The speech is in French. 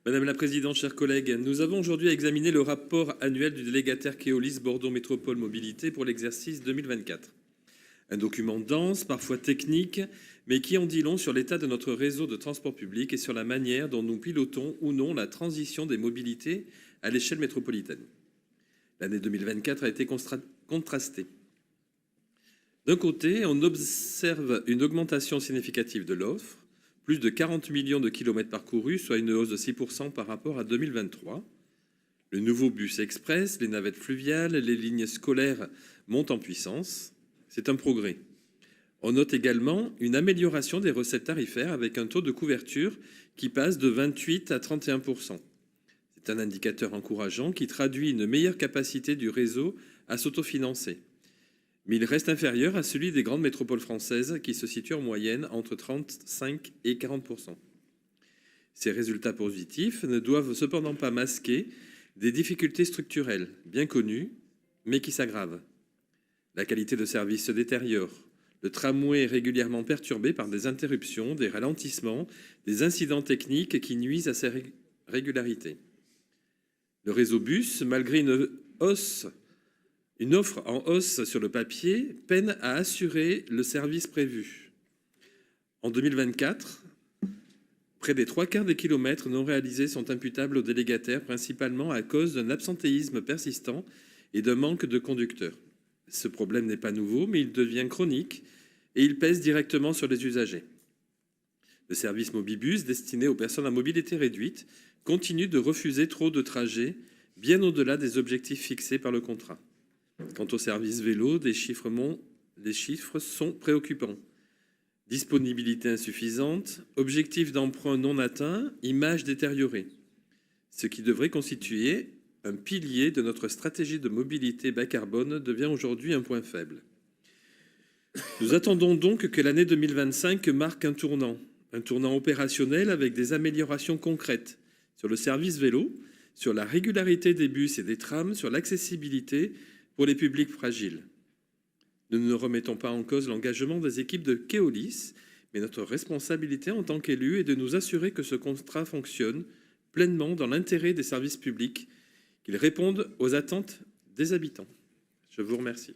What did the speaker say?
Madame la présidente, chers collègues, nous avons aujourd'hui à examiner le rapport annuel du délégataire Keolis Bordeaux Métropole Mobilité pour l'exercice 2024. Un document dense, parfois technique, mais qui en dit long sur l'état de notre réseau de transport public et sur la manière dont nous pilotons ou non la transition des mobilités à l'échelle métropolitaine. L'année 2024 a été contrastée. D'un côté, on observe une augmentation significative de l'offre, plus de 40 millions de kilomètres parcourus, soit une hausse de 6% par rapport à 2023. Le nouveau bus express, les navettes fluviales, les lignes scolaires montent en puissance. C'est un progrès. On note également une amélioration des recettes tarifaires avec un taux de couverture qui passe de 28 à 31%. C'est un indicateur encourageant qui traduit une meilleure capacité du réseau à s'autofinancer. Mais il reste inférieur à celui des grandes métropoles françaises qui se situent en moyenne entre 35 et 40%. Ces résultats positifs ne doivent cependant pas masquer des difficultés structurelles bien connues, mais qui s'aggravent. La qualité de service se détériore. Le tramway est régulièrement perturbé par des interruptions, des ralentissements, des incidents techniques qui nuisent à sa régularité. Le réseau bus, malgré une offre en hausse sur le papier, peine à assurer le service prévu. En 2024, près des 3/4 des kilomètres non réalisés sont imputables aux délégataires, principalement à cause d'un absentéisme persistant et d'un manque de conducteurs. Ce problème n'est pas nouveau, mais il devient chronique et il pèse directement sur les usagers. Le service Mobibus, destiné aux personnes à mobilité réduite, continue de refuser trop de trajets, bien au-delà des objectifs fixés par le contrat. Quant au service vélo, les chiffres sont préoccupants. Disponibilité insuffisante, objectif d'emprunt non atteint, image détériorée. Ce qui devrait constituer un pilier de notre stratégie de mobilité bas carbone devient aujourd'hui un point faible. Nous attendons donc que l'année 2025 marque un tournant opérationnel avec des améliorations concrètes sur le service vélo, sur la régularité des bus et des trams, sur l'accessibilité pour les publics fragiles. Nous ne remettons pas en cause l'engagement des équipes de Keolis, mais notre responsabilité en tant qu'élus est de nous assurer que ce contrat fonctionne pleinement dans l'intérêt des services publics, qu'il réponde aux attentes des habitants. Je vous remercie.